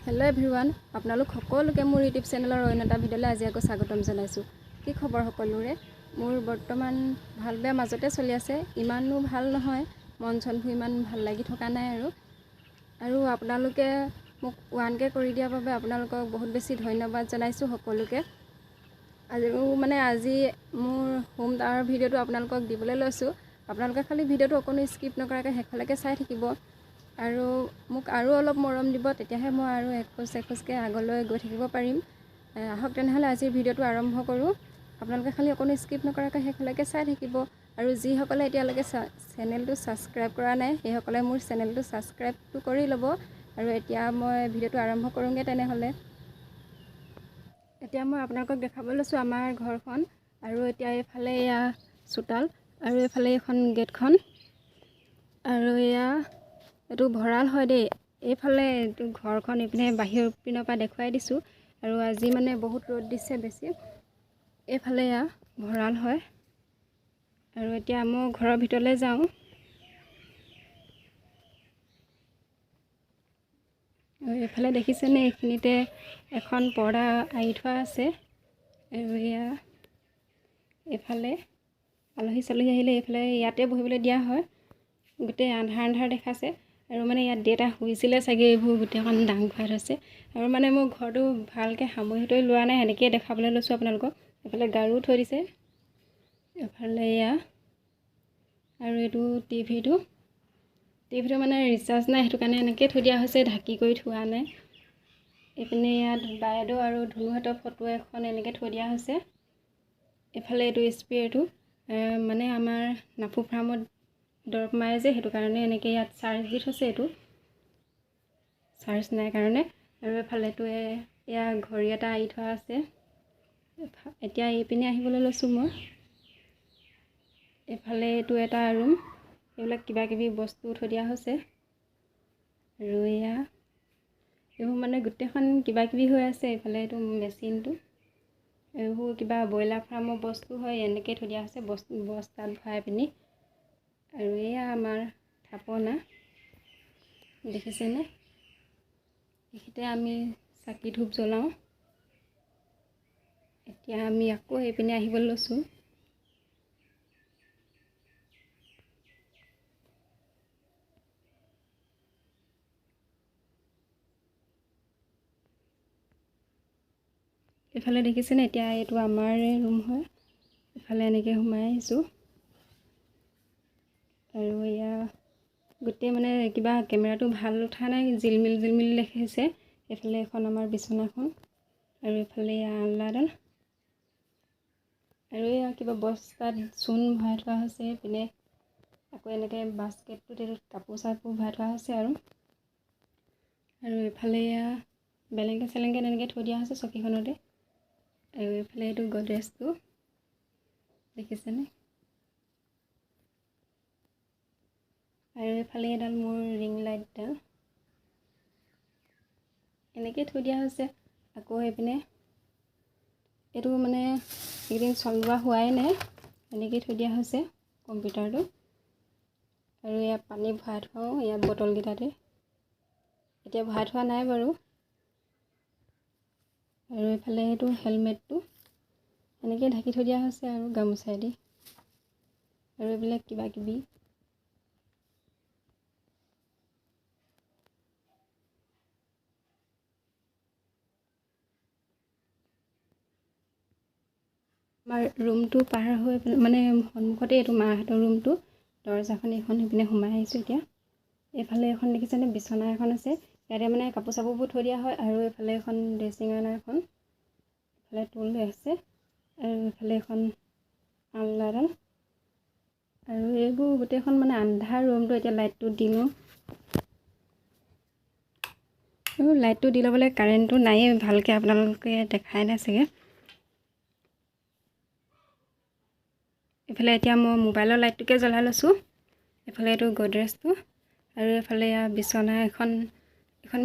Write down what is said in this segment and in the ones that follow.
Hello everyone আপোনালোক সকলোকে মোৰ ইউটিউব চেনেলৰ অন্য এটা ভিডিঅ'লৈ আজি আকৌ স্বাগতম জনাইছোঁ। কি খবৰ সকলোৰে? মোৰ বৰ্তমান ভাল বেয়া মাজতে চলি আছে, ইমানো ভাল নহয়, মন চনবোৰ ইমান ভাল লাগি থকা নাই আৰু আপোনালোকে মোক 1K কৰি দিয়াৰ বাবে আপোনালোকক বহুত বেছি ধন্যবাদ জনাইছোঁ সকলোকে। আজি মোৰ হোম টাৱাৰ ভিডিঅ'টো আপোনালোকক দিবলৈ লৈছোঁ। আপোনালোকে খালি ভিডিঅ'টো অকণো স্কিপ নকৰাকৈ শেষলৈকে চাই থাকিব আৰু মোক আৰু অলপ মৰম দিব, তেতিয়াহে মই আৰু এখোজকৈ আগলৈ গৈ থাকিব পাৰিম। আহক তেনেহ'লে আজিৰ ভিডিঅ'টো আৰম্ভ কৰোঁ। আপোনালোকে খালি অকণো স্কিপ নকৰাকৈ শেষলৈকে চাই থাকিব আৰু যিসকলে এতিয়ালৈকে চেনেলটো ছাবস্ক্ৰাইব কৰা নাই সেইসকলে মোৰ চেনেলটো ছাবস্ক্ৰাইবটো কৰি ল'ব। আৰু এতিয়া মই ভিডিঅ'টো আৰম্ভ কৰোঁগৈ তেনেহ'লে। এতিয়া মই আপোনালোকক দেখাব লৈছোঁ আমাৰ ঘৰখন, আৰু এতিয়া এইফালে এয়া চোতাল আৰু এইফালে এখন গেটখন, আৰু এইটো ভঁৰাল হয় দেই। এইফালে এইটো ঘৰখন এইপিনে বাহিৰৰ পিনৰ পৰা দেখুৱাই দিছোঁ, আৰু আজি বহুত ৰ'দ দিছে বেছি। এইফালে ভঁৰাল হয়, আৰু এতিয়া মই ঘৰৰ ভিতৰলৈ যাওঁ। আৰু এইফালে দেখিছেনে, এইখিনিতে এখন পৰ্দা আঁৰি থোৱা আছে। আৰু এইফালে আলহী চালহী আহিলে এইফালে ইয়াতে বহিবলৈ দিয়া হয়। গোটেই আন্ধাৰ আন্ধাৰ দেখাইছে, আৰু ইয়াত দেউতা শুইছিলে চাগে, এইবোৰ গোটেইখন দাং খুৱাই থৈছে। আৰু মোৰ ঘৰটো ভালকৈ সামৰি সুতৰি লোৱা নাই, সেনেকৈয়ে দেখাবলৈ লৈছোঁ আপোনালোকক। এইফালে গাৰু থৈ দিছে, এইফালে আৰু এইটো টিভিটো ৰিচাৰ্জ নাই, সেইটো কাৰণে এনেকৈ থৈ দিয়া হৈছে, ঢাকি কৰি থোৱা নাই। এইপিনে ইয়াত বাইদেউ আৰু ধুনুহঁতৰ ফটো এখন এনেকৈ থৈ দিয়া হৈছে। এইফালে এইটো স্প্ৰেটো আমাৰ নাফু ফাৰ্মত দৰৱ মাৰে যে, সেইটো কাৰণে এনেকৈ ইয়াত চাৰ্জ দি থৈছে, এইটো চাৰ্জ নাই কাৰণে। আৰু এইফালেতো ঘড়ী এটা আঁৰি থোৱা আছে। এতিয়া এইপিনে আহিবলৈ লৈছোঁ মই। এইফালে এইটো এটা ৰুম, এইবিলাক কিবা কিবি বস্তু থৈ দিয়া হৈছে। আৰু এইবোৰ গোটেইখন কিবা কিবি হৈ আছে। এইফালে এইটো মেচিনটো, এইবোৰ কিবা ব্ৰইলাৰ ফাৰ্মৰ বস্তু হয়, এনেকৈ থৈ দিয়া হৈছে বস্তাত ভৰাই পিনি। আৰু আমাৰ থাপনা দেখিছেনে, এইখিনিতে আমি চাকি ধূপ জ্বলাওঁ। এতিয়া আমি আকৌ এইপিনে আহিবলৈ লৈছোঁ। এইফালে দেখিছেনে, এতিয়া এইটো আমাৰ ৰুম হয়। এইফালে এনেকৈ সোমাই আহিছোঁ, আৰু গোটেই কিবা কেমেৰাটো ভাল উঠা নাই, জিলমিল দেখিছে। এইফালে এখন আমাৰ বিচনাখন, আৰু এইফালে আলনাডাল, আৰু কিবা বস্তাত চূণ ভৰাই থোৱা হৈছে। এইপিনে আকৌ এনেকৈ বাস্কেটটোত কাপোৰ চাপোৰ ভৰাই থোৱা হৈছে। আৰু এইফালে বেলেংকেট চেলেংকেট এনেকৈ থৈ দিয়া হৈছে চকীখনতে। আৰু এইফালে এইটো গডৰেজটো দেখিছেনে, আৰু এইফালে এডাল মোৰ ৰিং লাইটডাল এনেকৈ থৈ দিয়া হৈছে। আকৌ এইপিনে এইটো এইকেইদিন চলোৱা হোৱাই নাই, এনেকৈ থৈ দিয়া হৈছে কম্পিউটাৰটো। আৰু পানী ভৰাই থোৱাও ইয়াত বটলকেইটাতে, এতিয়া ভৰাই থোৱা নাই বাৰু। আৰু এইফালে এইটো হেলমেটটো এনেকৈ ঢাকি থৈ দিয়া হৈছে আৰু গামোচাইদি। আৰু এইবিলাক কিবা কিবি আমাৰ ৰুমটো পাৰ হৈ সন্মুখতে এইটো মাহঁতৰ ৰুমটো, দৰজাখন এইখন সেইপিনে সোমাই আহিছোঁ। এতিয়া এইফালে এখন দেখিছেনে, বিচনা এখন আছে, ইয়াতে কাপোৰ চাপোৰবোৰ থৈ দিয়া হয়। আৰু এইফালে এখন ড্ৰেছিং আইনা এখন, এইফালে টুল আছে, আৰু এইফালে এখন আলনাডাল। আৰু এইবোৰ গোটেইখন আন্ধাৰ ৰুমটো। এতিয়া লাইটটো দিলোঁ, আৰু লাইটটো দি ল'বলৈ কাৰেণ্টটো নায়েই, ভালকৈ আপোনালোকে দেখাই নাই চাগে। এইফালে এতিয়া মই মোবাইলৰ লাইটটোকে জ্বলাই লৈছোঁ। এইফালে এইটো গডৰেজটো, আৰু এইফালে বিচনা এখন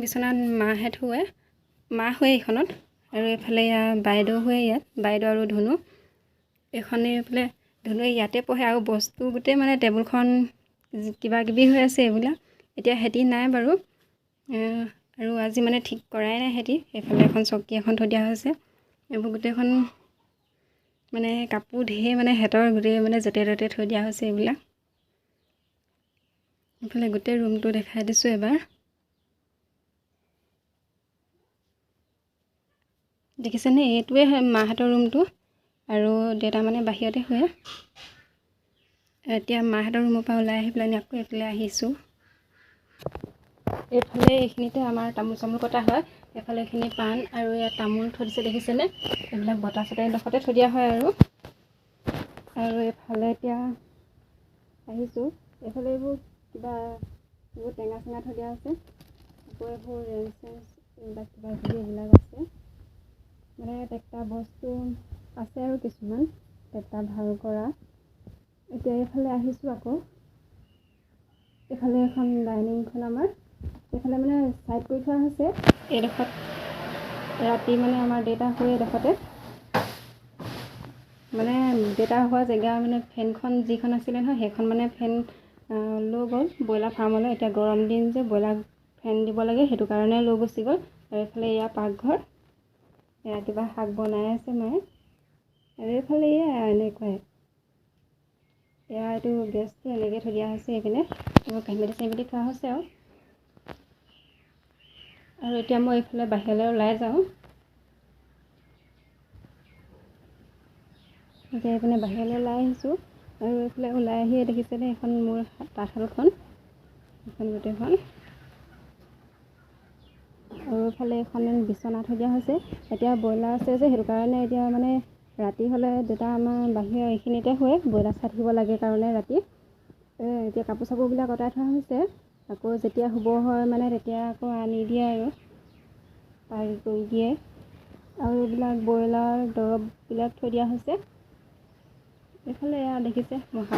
বিচনাত মাহে শুৱে, মা শুৱে এইখনত। আৰু এইফালে বাইদেউ শুৱে ইয়াত, বাইদেউ আৰু ধুনু। এইফালে ধুনুৱে ইয়াতে পঢ়ে, আৰু বস্তু গোটেই টেবুলখন কিবা কিবি হৈ আছে এইবিলাক। এতিয়া সিহঁতি নাই বাৰু, আৰু আজি মানে ঠিক কৰাই নাই সিহঁতি। এইফালে এখন চকী এখন থৈ দিয়া হৈছে। এইবোৰ গোটেইখন মানে কাপোৰ ধেৰ মানে সিহঁতৰ গোটেই মানে য'তে ত'তে থৈ দিয়া হৈছে এইবিলাক। এইফালে গোটেই ৰুমটো দেখাই দিছোঁ এবাৰ। দেখিছেনে, এইটোৱে হয় মাহঁতৰ ৰুমটো আৰু দেউতা মানে বাহিৰতে শুৱে। এতিয়া মাহঁতৰ ৰুমৰ পৰা ওলাই আহি পেলাই আকৌ এইফালে আহিছোঁ। এইফালে এইখিনিতে আমাৰ তামোল চামোল কটা হয়। এইফালে এইখিনি পাণ আৰু ইয়াত তামোল থৈ দিছে দেখিছেনে। এইবিলাক বতাহ চতাহ এডোখৰতে থৈ দিয়া হয় আৰু এইফালে এতিয়া আহিছোঁ। এইফালে এইবোৰ কিবা এইবোৰ টেঙা চেঙা থৈ দিয়া আছে। আকৌ এইবোৰ ৰেঞ্জ চেঞ্জ এইবিলাক কিবা কিবি এইবিলাক আছে। মানে টেক্টা বস্তু আছে আৰু কিছুমান টেক্টা ভাল কৰা। এতিয়া এইফালে আহিছোঁ আকৌ। এইফালে এখন ডাইনিংখন আমাৰ এইফালে মানে চাইড কৰি থোৱা হৈছে। এইডোখৰত ৰাতি মানে আমাৰ দেউতা শুৱে এইডোখৰতে। মানে দেউতা হোৱা জেগা মানে ফেনখন যিখন আছিলে নহয়, সেইখন মানে ফেন লৈ গ'ল ব্ৰইলাৰ ফাৰ্মলৈ। এতিয়া গৰম দিন যে ব্ৰইলাৰ ফেন দিব লাগে, সেইটো কাৰণে লৈ গুচি গ'ল। আৰু এইফালে এয়া পাকঘৰ, এয়া কিবা শাক বনাই আছে মায়ে। আৰু এইফালে এয়া এনেকুৱাই, এয়া এইটো গেছটো এনেকৈ থৈ দিয়া হৈছে। এইপিনে এইবোৰ কাঁহী-বাতি চাহি-বাতি থোৱা হৈছে আৰু এতিয়া মই এইফালে বাহিৰলৈ ওলাই যাওঁ। এতিয়া এইপিনে বাহিৰলৈ ওলাই আহিছোঁ। আৰু এইফালে ওলাই আহিয়ে দেখিছেনে এখন মোৰ তাঁতশালখন, এখন গোটেইখন। আৰু এইফালে এখন বিচনা থৈ দিয়া হৈছে। এতিয়া ব্ৰইলাৰ আছে যে, সেইটো কাৰণে এতিয়া মানে ৰাতি হ'লে দেউতা আমাৰ বাহিৰৰ এইখিনিতে শুৱে, ব্ৰইলাৰ চাই থাকিব লাগে কাৰণে ৰাতি। এতিয়া কাপোৰ চাপোৰবিলাক অঁতাই থোৱা হৈছে। আকৌ যেতিয়া শুব হয় মানে তেতিয়া আকৌ আনি দিয়ে আৰু পাৰি কৰি দিয়ে। আৰু এইবিলাক ব্ৰইলাৰ দৰৱবিলাক থৈ দিয়া হৈছে। এইফালে এয়া দেখিছে মোৰ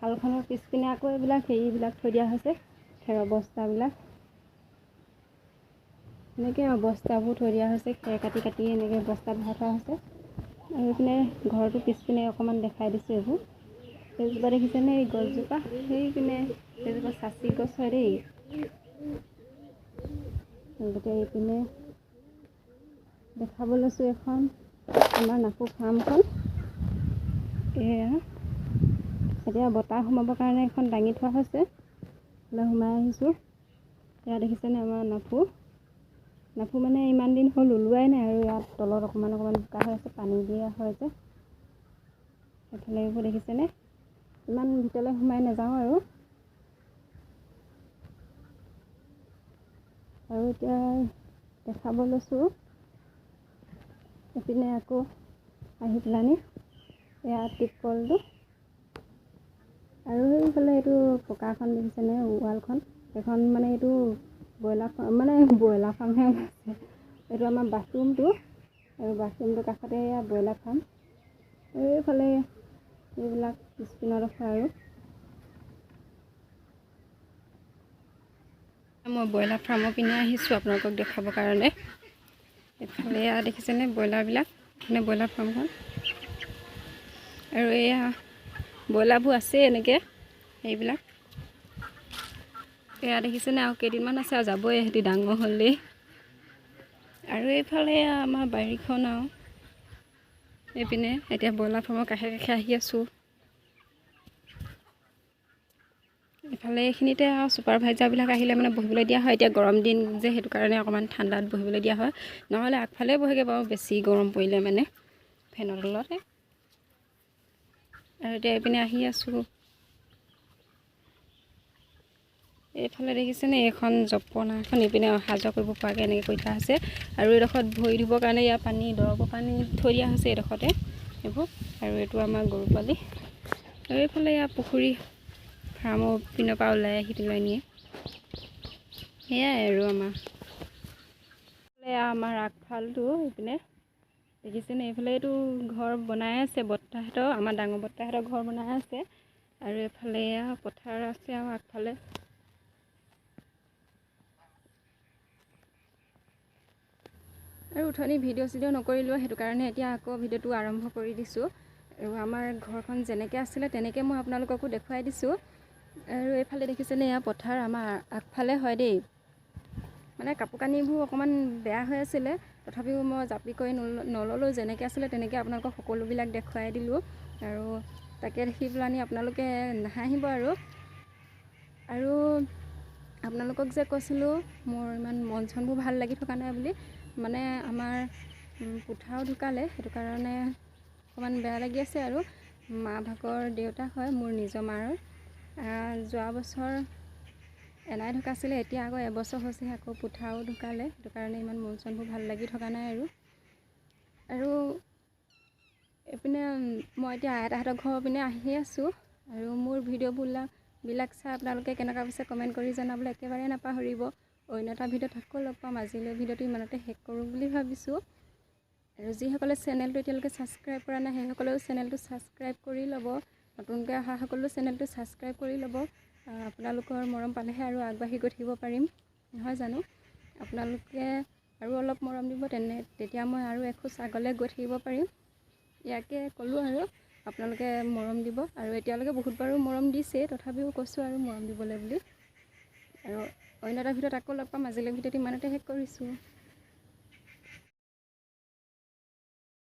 শালখনৰ পিছপিনে আকৌ এইবিলাক হেৰিবিলাক থৈ দিয়া হৈছে, খেৰৰ বস্তাবিলাক। এনেকৈ বস্তাবোৰ থৈ দিয়া হৈছে, খেৰ কাটি কাটি এনেকৈ বস্তাত ভৰাই থোৱা হৈছে। আৰু এইপিনে ঘৰটো পিছপিনে অকণমান দেখাই দিছোঁ। এইজোপা দেখিছেনে, এই গছজোপা সেইপিনে এইজোপা চাচি গছ হয় দেই। গতিকে এইপিনে দেখাব লৈছোঁ এখন আমাৰ নাফু ফাৰ্মখন। এয়া এতিয়া বতাহ সোমাবৰ কাৰণে এখন দাঙি থোৱা হৈছে। সোমাই আহিছোঁ। এয়া দেখিছেনে আমাৰ নাফু মানে ইমান দিন হ'ল ওলোৱাই নাই। আৰু ইয়াত তলত অকণমান অকণমান বোকা হৈ আছে, পানী দিয়া হয় যে। এইফালে এইবোৰ দেখিছেনে, ইমান ভিতৰলৈ সোমাই নাযাওঁ আৰু এতিয়া দেখাব লৈছোঁ। এইপিনে আকৌ আহি পেলানি এয়া টিপকলটো। আৰু সেইফালে এইটো পকাখন দেখিছেনে, ৱালখন, সেইখন মানে এইটো ব্ৰইলাৰ ফাৰ্মহে আছে। এইটো আমাৰ বাথৰুমটো, আৰু বাথৰুমটোৰ কাষতে এয়া ব্ৰইলাৰ ফাৰ্ম। এইফালে এইবিলাক পিছপিনৰডোখৰ আৰু মই ব্ৰইলাৰ ফাৰ্মৰ পিনে আহিছোঁ আপোনালোকক দেখাবৰ কাৰণে। এইফালে এয়া দেখিছেনে ব্ৰইলাৰবিলাক, মানে ব্ৰইলাৰ ফাৰ্মখন। আৰু এয়া ব্ৰইলাৰবোৰ আছে এনেকৈ এইবিলাক। এয়া দেখিছেনে, আৰু কেইদিনমান আছে আৰু যাবই, সিহঁতি ডাঙৰ হ'লেই। আৰু এইফালে আমাৰ বাৰীখন আৰু এইপিনে এতিয়া ব্ৰইলাৰ ফাৰ্মৰ কাষে কাষে আহি আছোঁ। এইফালে এইখিনিতে আৰু ছুপাৰভাইজাৰবিলাক আহিলে মানে বহিবলৈ দিয়া হয়। এতিয়া গৰম দিন যে, সেইটো কাৰণে অকণমান ঠাণ্ডাত বহিবলৈ দিয়া হয়। নহ'লে আগফালে বহেগৈ বাৰু, বেছি গৰম পৰিলে মানে ফেনৰ তলতে। আৰু এতিয়া এইপিনে আহি আছোঁ। এইফালে দেখিছেনে, এইখন জপনা এখন এইপিনে অহা যোৱা কৰিব পৰাকৈ এনেকৈ কৰি থোৱা হৈছে। আৰু এইডোখৰত ভৰি ধুবৰ কাৰণে ইয়াৰ পানী, দৰৱৰ পানী থৈ দিয়া হৈছে এইডোখৰতে এইবোৰ। আৰু এইটো আমাৰ গৰু পোৱালি। আৰু এইফালে ইয়াৰ পুখুৰী ফাৰ্মৰ পিনৰ পৰা ওলাই আহি পেলাই নিয়ে। সেয়াই আৰু আমাৰ আগফালটো এইপিনে দেখিছেনে, এইফালে এইটো ঘৰ বনাই আছে বৰ্তাহঁতৰ, আমাৰ ডাঙৰ বৰ্তাহঁতৰ ঘৰ বনাই আছে। আৰু এইফালে এয়া পথাৰ আছে আৰু আগফালে। আৰু উঠনি ভিডিঅ' চিডিঅ' নকৰিলোঁ, সেইটো কাৰণে এতিয়া আকৌ ভিডিঅ'টো আৰম্ভ কৰি দিছোঁ। আৰু আমাৰ ঘৰখন যেনেকৈ আছিলে তেনেকৈ মই আপোনালোককো দেখুৱাই দিছোঁ। আৰু এইফালে দেখিছেনে, এয়া পথাৰ আমাৰ আগফালে হয় দেই। মানে কাপোৰ কানিবোৰ অকণমান বেয়া হৈ আছিলে, তথাপিও মই জাপি কৰি নল'লোঁ, যেনেকৈ আছিলে তেনেকৈ আপোনালোকক সকলোবিলাক দেখুৱাই দিলোঁ। আৰু তাকে দেখি পেলানি আপোনালোকে নাহাঁহিব আৰু আপোনালোকক যে কৈছিলোঁ মোৰ ইমান মন চনবোৰ ভাল লাগি থকা নাই বুলি, মানে আমাৰ পুথাও ঢুকালে, সেইটো কাৰণে অকণমান বেয়া লাগি আছে। আৰু মা ভাগৰ দেউতা হয়, মোৰ নিজৰ মাৰ। যোৱা বছৰ এনাই ঢুকাইছিলে, এতিয়া আকৌ এবছৰ হৈছে, আকৌ পুথাও ঢুকালে, সেইটো কাৰণে ইমান মন চনবোৰ ভাল লাগি থকা নাই। আৰু এইপিনে মই এতিয়া আইতাহঁতৰ ঘৰৰ পিনে আহি আছোঁ। আৰু মোৰ ভিডিঅ'বিলাক চাই আপোনালোকে কেনেকুৱা পাইছে কমেণ্ট কৰি জনাবলৈ একেবাৰে নাপাহৰিব। অন্য এটা ভিডিঅ'ত আকৌ লগ পাম। আজিলৈ ভিডিঅ'টো ইমানতে শেষ কৰোঁ বুলি ভাবিছোঁ। আৰু যিসকলে চেনেলটো এতিয়ালৈকে ছাবস্ক্ৰাইব কৰা নাই, সেইসকলেও চেনেলটো ছাবস্ক্ৰাইব কৰি ল'ব। নতুনকৈ অহা সকলো চেনেলটো ছাবস্ক্ৰাইব কৰি ল'ব। আপোনালোকৰ মৰম পালেহে আৰু আগবাঢ়ি গৈ থাকিব পাৰিম, নহয় জানো? আপোনালোকে আৰু অলপ মৰম দিব, তেতিয়া মই আৰু এখোজ আগলৈ গৈ থাকিব পাৰিম। ইয়াকে ক'লোঁ আৰু আপোনালোকে মৰম দিব। আৰু এতিয়ালৈকে বহুত বাৰু মৰম দিছেই, তথাপিও কৈছোঁ আৰু মৰম দিবলৈ বুলি। আৰু অন্য এটা ভিডিঅ'ত আকৌ লগ পাম। আজিলৈ ভিডিঅ'টো ইমানতে শেষ কৰিছোঁ।